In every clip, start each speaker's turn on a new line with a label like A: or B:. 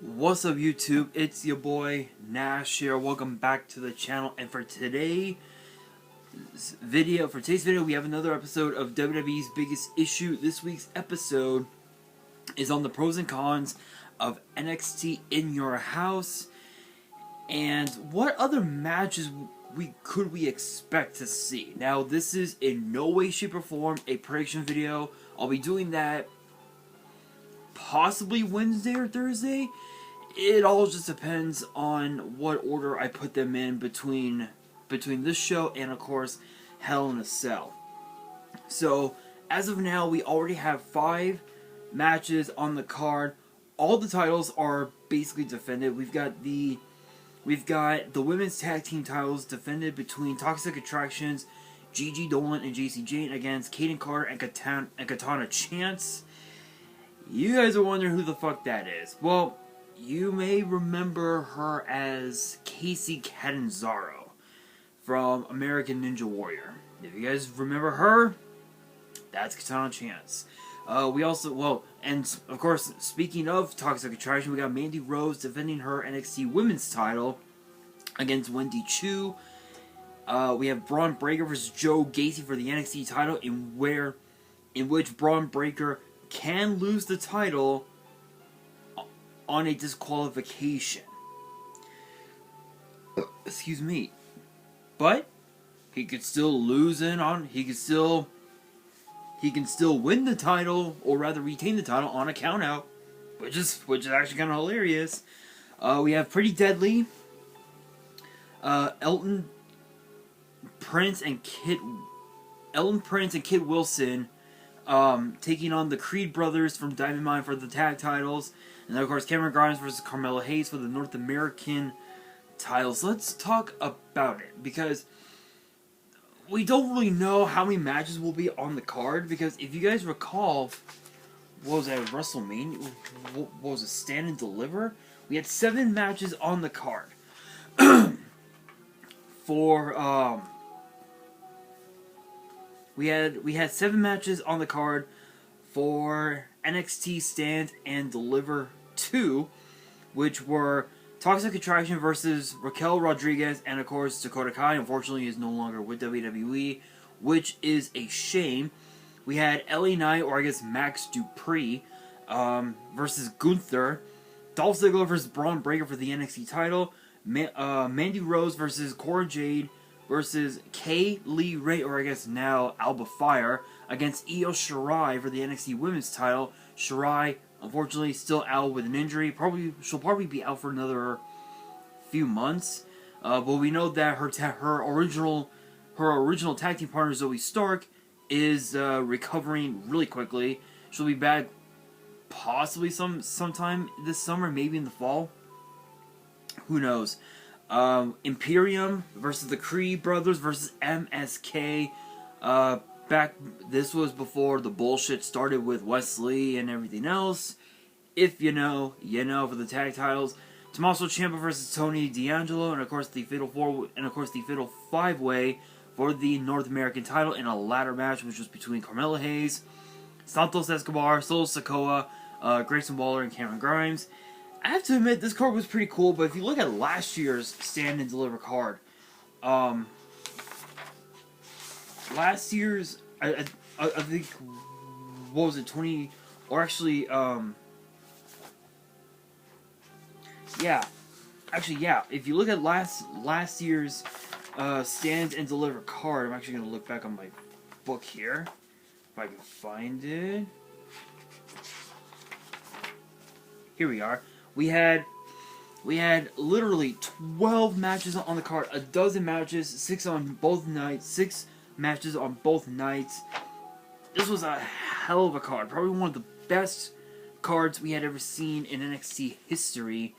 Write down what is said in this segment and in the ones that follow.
A: What's up YouTube, it's your boy Nash here. Welcome back to the channel, and for today's video we have another episode of WWE's Biggest Issue. This week's episode is on the pros and cons of NXT in your house and what other matches could we expect to see. Now, this is in no way, shape, or form a prediction video. I'll be doing that possibly Wednesday or Thursday. It all just depends on what order I put them in between this show and, of course, Hell in a Cell. So, as of now, we already have 5 matches on the card. All the titles are basically defended. We've got the Women's Tag Team Titles defended between Toxic Attractions, Gigi Dolan and JC Jane against Kaden Carter and Katana Chance. You guys are wondering who the fuck that is. Well, you may remember her as Casey Catanzaro from American Ninja Warrior. If you guys remember her, that's Katana Chance. We also, and of course, speaking of Toxic Attraction, we got Mandy Rose defending her NXT Women's title against Wendy Chu. We have Braun Breaker versus Joe Gacy for the NXT title, in which Braun Breaker can lose the title on a disqualification. Excuse me. But he could still lose he can still win the title, or rather retain the title on a count out, which is actually kind of hilarious. We have Pretty Deadly, Elton Prince and Kit Wilson taking on the Creed brothers from Diamond Mine for the tag titles. And then, of course, Cameron Grimes versus Carmelo Hayes for the North American titles. Let's talk about it, because we don't really know how many matches will be on the card. Because if you guys recall, what was that, WrestleMania? What was it, Stand and Deliver? We had 7 matches on the card. We had 7 matches on the card for NXT Stand and Deliver 2, which were Toxic Attraction versus Raquel Rodriguez, and of course Dakota Kai, unfortunately, is no longer with WWE, which is a shame. We had LA Knight, or I guess Max Dupree, versus Gunther, Dolph Ziggler versus Braun Breaker for the NXT title, Mandy Rose versus Cora Jade versus Kay Lee Ray, or I guess now Alba Fire, against Io Shirai for the NXT Women's title. Shirai, unfortunately, still out with an injury. She'll probably be out for another few months. But we know that her original tag team partner, Zoe Stark, is recovering really quickly. She'll be back possibly sometime this summer, maybe in the fall. Who knows? Imperium versus the Creed brothers versus MSK. This was before the bullshit started with Wesley and everything else. If you know, you know, for the tag titles. Tommaso Ciampa versus Tony D'Angelo, and of course the Fatal 5-Way for the North American title in a ladder match, which was between Carmelo Hayes, Santos Escobar, Solo Sikoa, Grayson Waller, and Cameron Grimes. I have to admit, this card was pretty cool, but if you look at last year's Stand and Deliver card, last year's, I think, what was it, 20, or actually, yeah, if you look at last year's Stand and Deliver card, I'm actually going to look back on my book here, if I can find it. Here we are. We had literally 12 matches on the card, a dozen matches, 6 matches on both nights. This was a hell of a card. Probably one of the best cards we had ever seen in NXT history.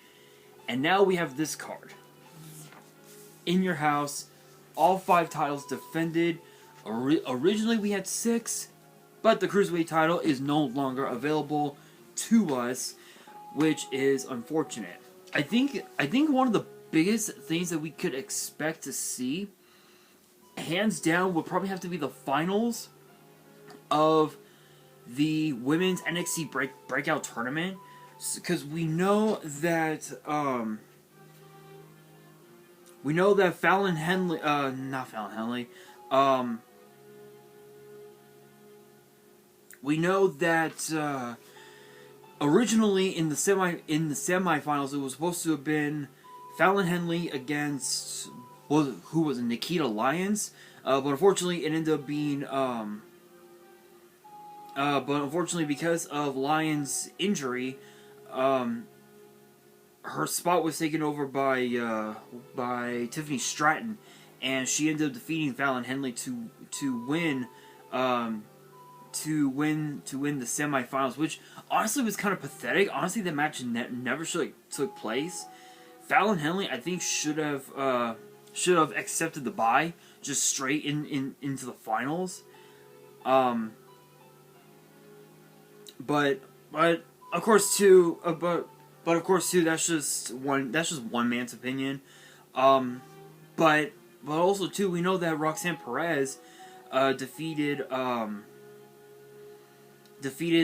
A: And now we have this card. In your house, all 5 titles defended. Originally we had 6, but the Cruiserweight title is no longer available to us, which is unfortunate. I think one of the biggest things that we could expect to see, hands down, would probably have to be the finals of the Women's NXT Breakout Tournament. because we know that Fallon Henley, not Fallon Henley, we know that originally in the semifinals it was supposed to have been Fallon Henley against who was it, Nikita Lyons, but unfortunately it ended up being but unfortunately because of Lyons' injury, her spot was taken over by Tiffany Stratton, and she ended up defeating Fallon Henley to win the semifinals, which honestly was kind of pathetic. Honestly, the match never took place. Fallon Henley, I think, should have accepted the bye just straight into the finals. But of course too, that's just one man's opinion. But also too, we know that Roxanne Perez defeated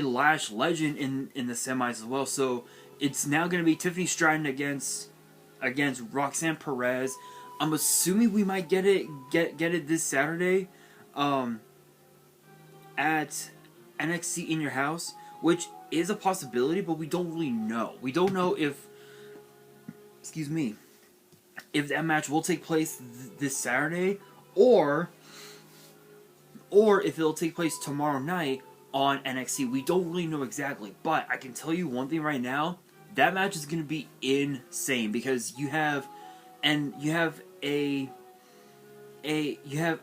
A: Lash Legend in the semis as well. So it's now going to be Tiffany Stratton against Roxanne Perez. I'm assuming we might get it this Saturday at NXT In Your House, which is a possibility, but we don't really know. We don't know if that match will take place this Saturday, or if it'll take place tomorrow night on NXT. We don't really know exactly, but I can tell you one thing right now: that match is going to be insane, because you have a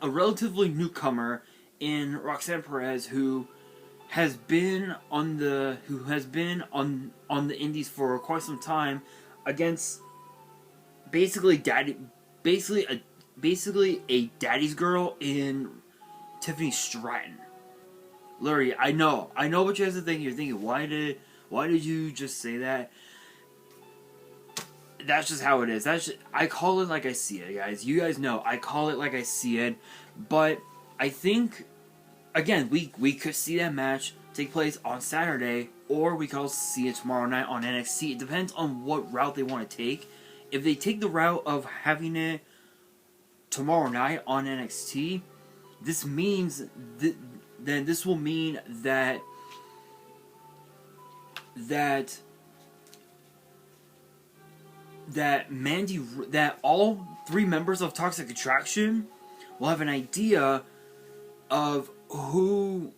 A: relatively newcomer in Roxanne Perez who has been on the indies for quite some time, against basically a daddy's girl in Tiffany Stratton. Larry, I know what you guys are thinking. You're thinking, why did you just say that? That's just how it is. I call it like I see it, guys. You guys know I call it like I see it. But I think, again, we could see that match take place on Saturday, or we could also see it tomorrow night on NXT. It depends on what route they want to take. If they take the route of having it tomorrow night on NXT, this means then this will mean that all three members of Toxic Attraction will have an idea of who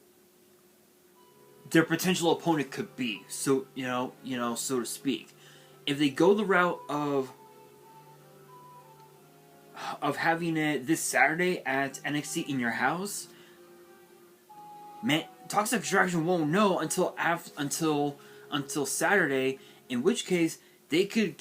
A: their potential opponent could be. So so to speak, if they go the route of having it this Saturday at NXT In Your House, Toxic Attraction won't know until Saturday. In which case, they could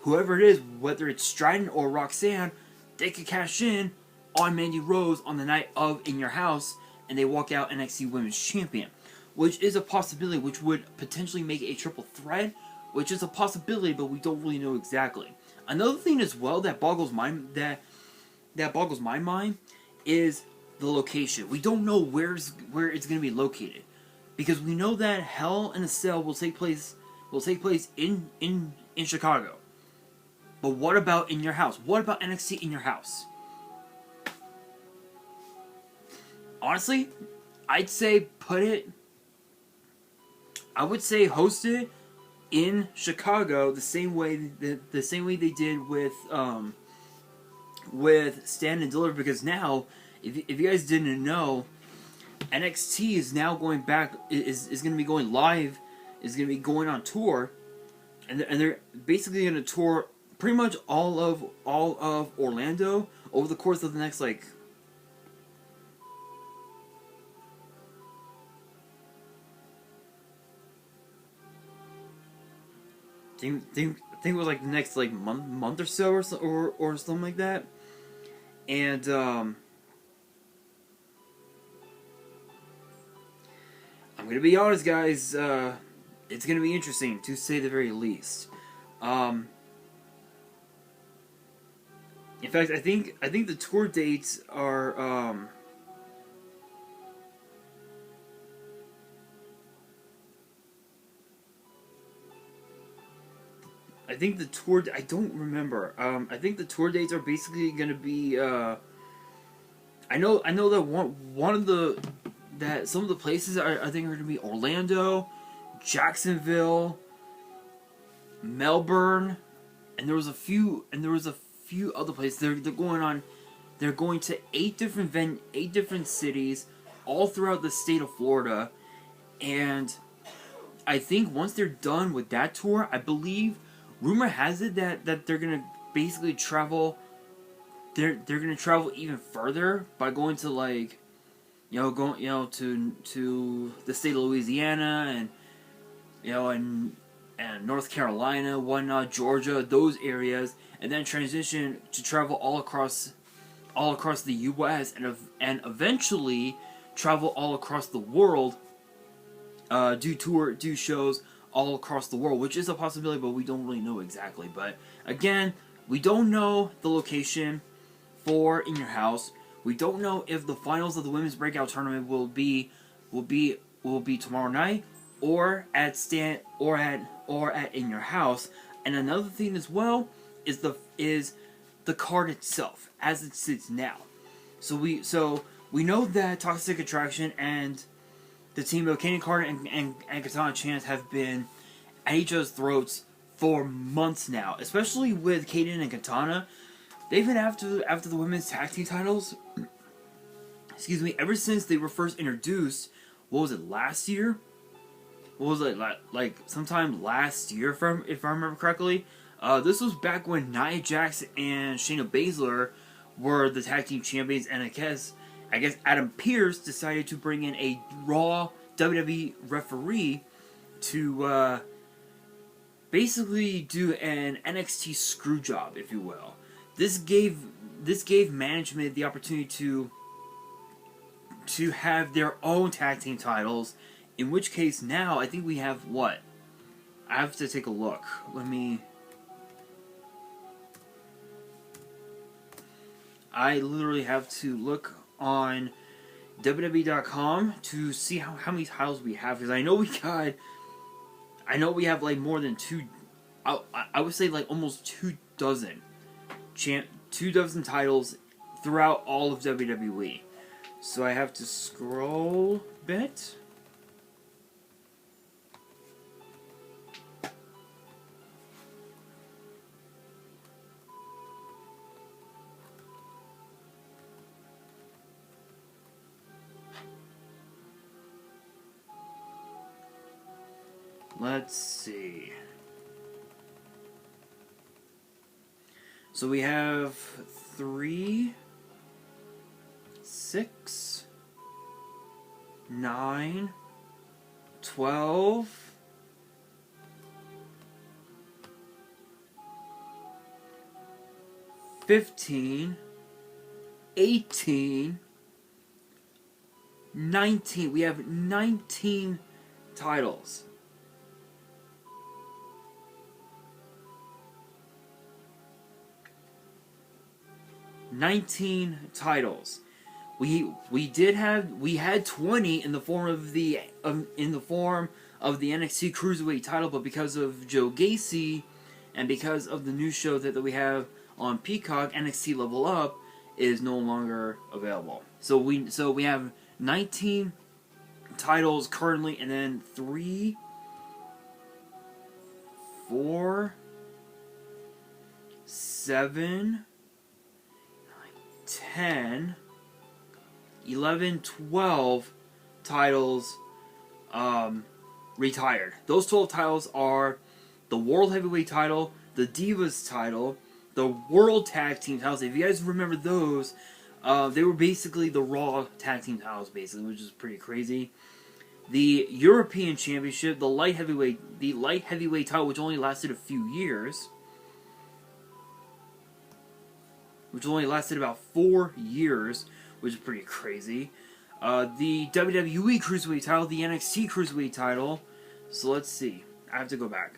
A: whoever it is, whether it's Stratton or Roxanne, they could cash in on Mandy Rose on the night of In Your House, and they walk out NXT Women's Champion, which is a possibility, which would potentially make it a triple threat, which is a possibility, but we don't really know exactly. Another thing as well that boggles my mind is the location. We don't know where it's going to be located, because we know that Hell in a Cell will take place in Chicago. But what about In Your House? What about NXT In Your House? Honestly, I would say host it in Chicago the same way they did with Stand and Deliver, because now, if you guys didn't know, NXT is now going back, is going to be going live, is going to be going on tour, and they're basically going to tour pretty much all of Orlando over the course of the next, like, I think it was like the next like month or so, or something like that. And I'm gonna be honest, guys. It's gonna be interesting, to say the very least. In fact, I think the tour dates are I think the tour. I don't remember. I think the tour dates are basically going to be. I know that one of the that some of the places I think are going to be Orlando, Jacksonville, Melbourne, and there was a few other places. They're going on. They're going to 8 different cities, all throughout the state of Florida, and I think once they're done with that tour, I believe, rumor has it that they're gonna basically travel. They're gonna travel even further by going to like, going to the state of Louisiana and and North Carolina, whatnot, Georgia, those areas, and then transition to travel all across the U.S. and eventually travel all across the world. Do shows all across the world, which is a possibility, but we don't really know exactly. But again, we don't know the location for In Your House. We don't know if the finals of the Women's Breakout Tournament will be tomorrow night or at In Your House. And another thing as well is the card itself as it sits now. So we know that Toxic Attraction and the team of Kenny Carter and Katana Chance have been at each other's throats for months now. Especially with Kaden and Katana. They've been after the women's tag team titles. Excuse me, ever since they were first introduced. What was it, last year? What was it, like sometime last year, if I remember correctly? This was back when Nia Jax and Shayna Baszler were the tag team champions, and I guess Adam Pearce decided to bring in a Raw WWE referee to basically do an NXT screw job, if you will. This gave management the opportunity to have their own tag team titles. In which case, now I think we have what? I have to take a look. I literally have to look on WWE.com to see how many titles we have, because I know we have like more than two. I would say like almost 24 titles throughout all of WWE. So I have to scroll a bit. Let's see. So we have 3, 6, 9, 12, 15, 18, 19. We have 19 titles. 19 titles. We had 20 in the form of the NXT Cruiserweight title, but because of Joe Gacy and because of the new show that we have on Peacock, NXT Level Up is no longer available. So we have 19 titles currently, and then 3, 4, 7, 10, 11, 12 titles retired. Those 12 titles are the World Heavyweight title, the Divas title, the World Tag Team titles. If you guys remember those, they were basically the Raw Tag Team titles, basically, which is pretty crazy. The European Championship, the light heavyweight title, which only lasted a few years. Which only lasted about 4 years, which is pretty crazy. The WWE Cruiserweight title, the NXT Cruiserweight title. So let's see. I have to go back.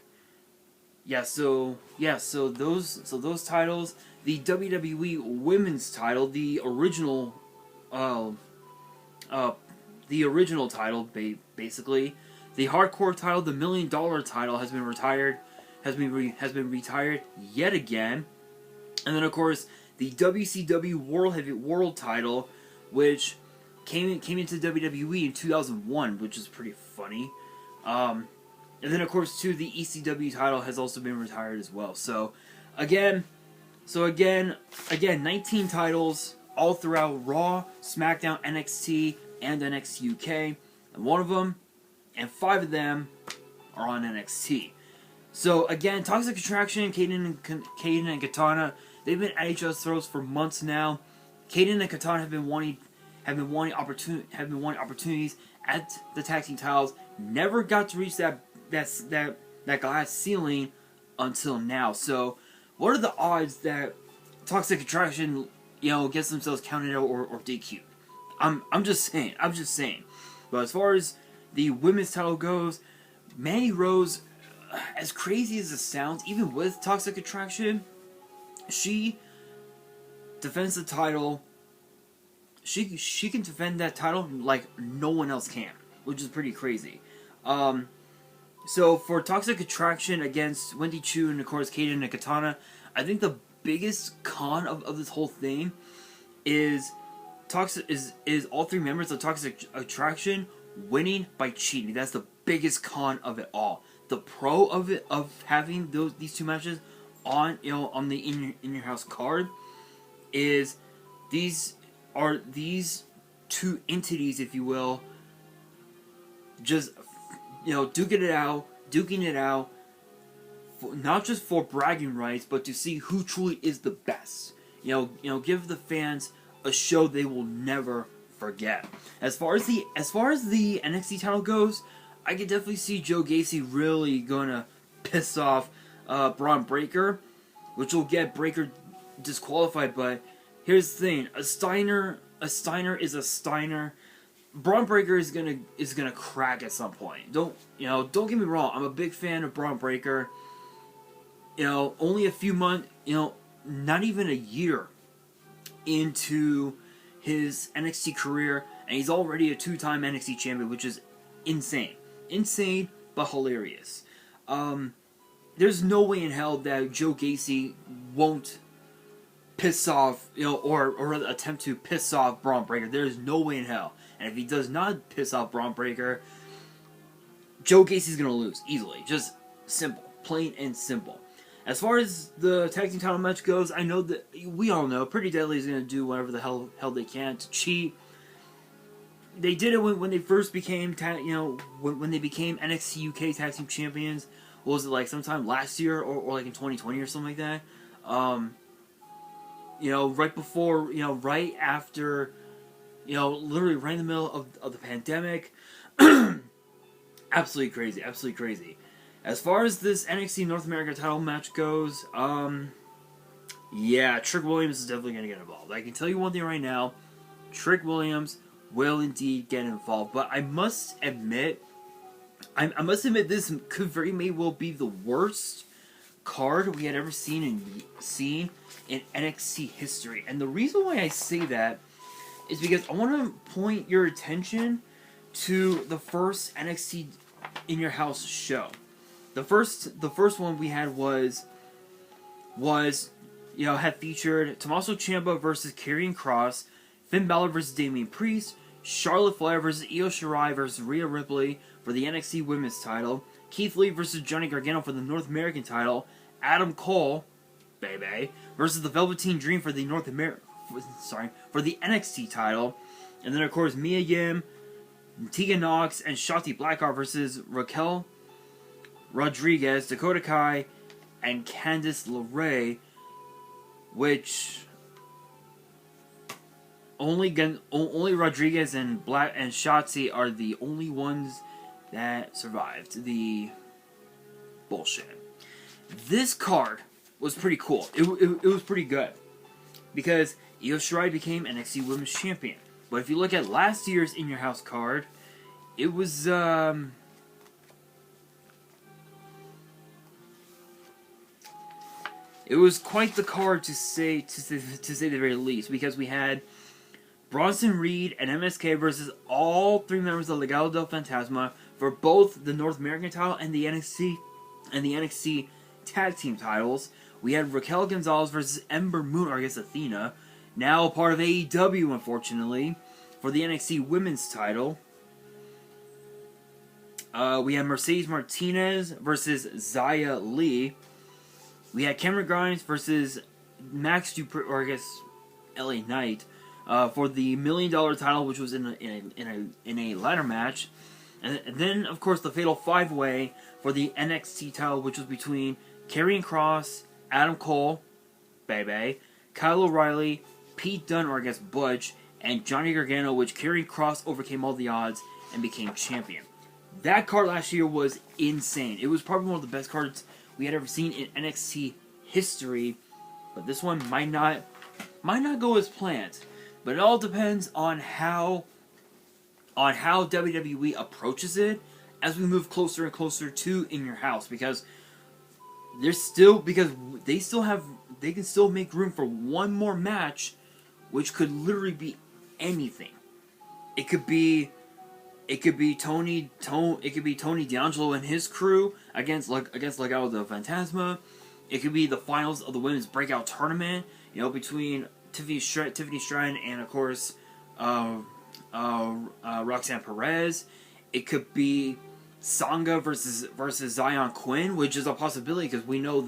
A: So those titles, the WWE Women's title, the original title, basically. The Hardcore title, the $1 Million title has been retired. has been retired yet again. And then, of course, the WCW World Title, which came into WWE in 2001, which is pretty funny. And then, of course, too, the ECW title has also been retired as well. So, again, 19 titles all throughout Raw, SmackDown, NXT, and NXT UK. And 5 of them are on NXT. So, again, Toxic Attraction, Kaden and Katana, they've been at each other's throats for months now. Kaden and Katana have been wanting opportunities at the tag team titles. Never got to reach that glass ceiling until now. So, what are the odds that Toxic Attraction, gets themselves counted out or DQ'd? I'm just saying. But as far as the women's title goes, Mandy Rose, as crazy as it sounds, even with Toxic Attraction, she defends the title. She can defend that title like no one else can, which is pretty crazy. So for Toxic Attraction against Wendy Chu and of course Kaden and Katana, I think the biggest con of this whole thing is all 3 members of Toxic Attraction winning by cheating. That's the biggest con of it all. The pro of having these 2 matches on the in your house card is these 2 entities, if you will, just duking it out, not just for bragging rights, but to see who truly is the best. Give the fans a show they will never forget. As far as the NXT title goes, I can definitely see Joe Gacy really gonna piss off Braun Breaker, which will get Breaker disqualified. But here's the thing: a Steiner is a Steiner. Braun Breaker is gonna crack at some point. Don't get me wrong. I'm a big fan of Braun Breaker. Only a few months. Not even a year into his NXT career, and he's already a 2-time NXT champion, which is insane, but hilarious. There's no way in hell that Joe Gacy won't piss off, or rather attempt to piss off Braun Breaker. There's no way in hell. And if he does not piss off Braun Breaker, Joe Gacy's gonna lose easily. Just simple, plain and simple. As far as the tag team title match goes, I know that we all know Pretty Deadly is gonna do whatever the hell they can to cheat. They did it when they first became when they became NXT UK Tag Team Champions. What was it, like sometime last year or like in 2020 or something like that? Right before, right after, literally right in the middle of the pandemic. Absolutely crazy. As far as this NXT North America title match goes, yeah, Trick Williams is definitely going to get involved. I can tell you one thing right now, Trick Williams will indeed get involved. But I must admit, this could very may well be the worst card we had ever seen in NXT history. And the reason why I say that is because I want to point your attention to the first NXT In Your House show. The first one we had had featured Tommaso Ciampa versus Karrion Kross, Finn Balor versus Damien Priest, Charlotte Flair versus Io Shirai versus Rhea Ripley for the NXT Women's title, Keith Lee versus Jonny Gargano for the North American title, Adam Cole, baby, versus the Velveteen Dream for the for the NXT title, and then of course Mia Yim, Tegan Nox, and Shotzi Blackheart versus Raquel Rodriguez, Dakota Kai, and Candice LeRae, which only Rodriguez and Shotzi are the only ones that survived the bullshit. This card was pretty cool. It was pretty good because Io Shirai became NXT Women's Champion. But if you look at last year's In Your House card, it was it was quite the card to say the very least, because we had Bronson Reed and MSK versus all 3 members of Legado del Fantasma for both the North American title and the NXT Tag Team Titles. We had Raquel Gonzalez versus Ember Moon, or I guess Athena, now part of AEW, unfortunately, for the NXT Women's Title. We had Mercedes Martinez versus Xia Li. We had Cameron Grimes versus Max Dupree, or I guess LA Knight, for the $1 million title, which was in a ladder match. And then, of course, the Fatal 5-Way for the NXT title, which was between Karrion Kross, Adam Cole, Bebe, Kyle O'Reilly, Pete Dunne, or I guess Butch, and Jonny Gargano, which Karrion Kross overcame all the odds and became champion. That card last year was insane. It was probably one of the best cards we had ever seen in NXT history, but this one might not go as planned. But it all depends on how WWE approaches it as we move closer and closer to In Your House, because they can still make room for one more match, which could literally be anything. It could be Tony D'Angelo and his crew against Legado del Fantasma. It could be the finals of the Women's Breakout Tournament, between Tiffany Stratton and, of course, Roxanne Perez. It could be Sanga versus Zion Quinn, which is a possibility because we know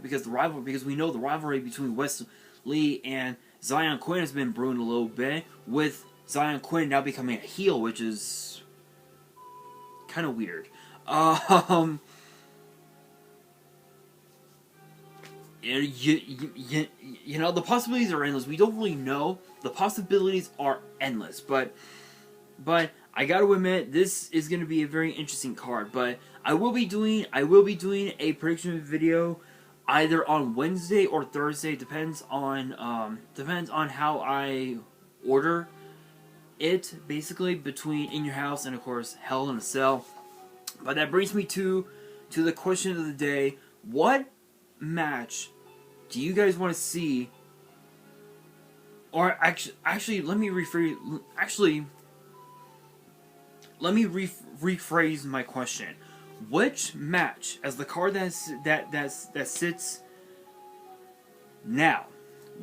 A: because we know the rivalry between Wesley and Zion Quinn has been brewing a little bit, with Zion Quinn now becoming a heel, which is kind of weird. The possibilities are endless. We don't really know. The possibilities are endless, but I gotta admit, this is gonna be a very interesting card. But I will be doing a prediction video either on Wednesday or Thursday. Depends on how I order it, basically, between In Your House and, of course, Hell in a Cell. But that brings me to the question of the day: what match do you guys want to see? Or actually, let me rephrase my question. Which match, as the card that sits now,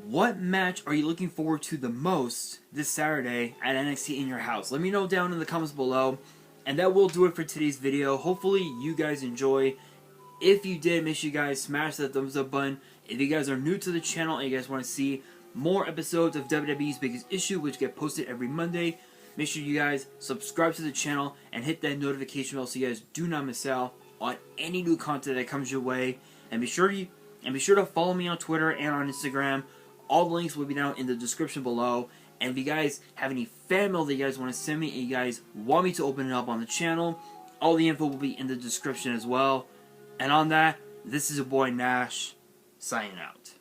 A: what match are you looking forward to the most this Saturday at NXT In Your House? Let me know down in the comments below. And that will do it for today's video. Hopefully you guys enjoy. If you did, make sure you guys smash that thumbs up button. If you guys are new to the channel and you guys want to see more episodes of WWE's Biggest Issue, which get posted every Monday, make sure you guys subscribe to the channel and hit that notification bell so you guys do not miss out on any new content that comes your way. And be sure to follow me on Twitter and on Instagram. All the links will be down in the description below. And if you guys have any fan mail that you guys want to send me and you guys want me to open it up on the channel, all the info will be in the description as well. And on that, this is your boy Nash, signing out.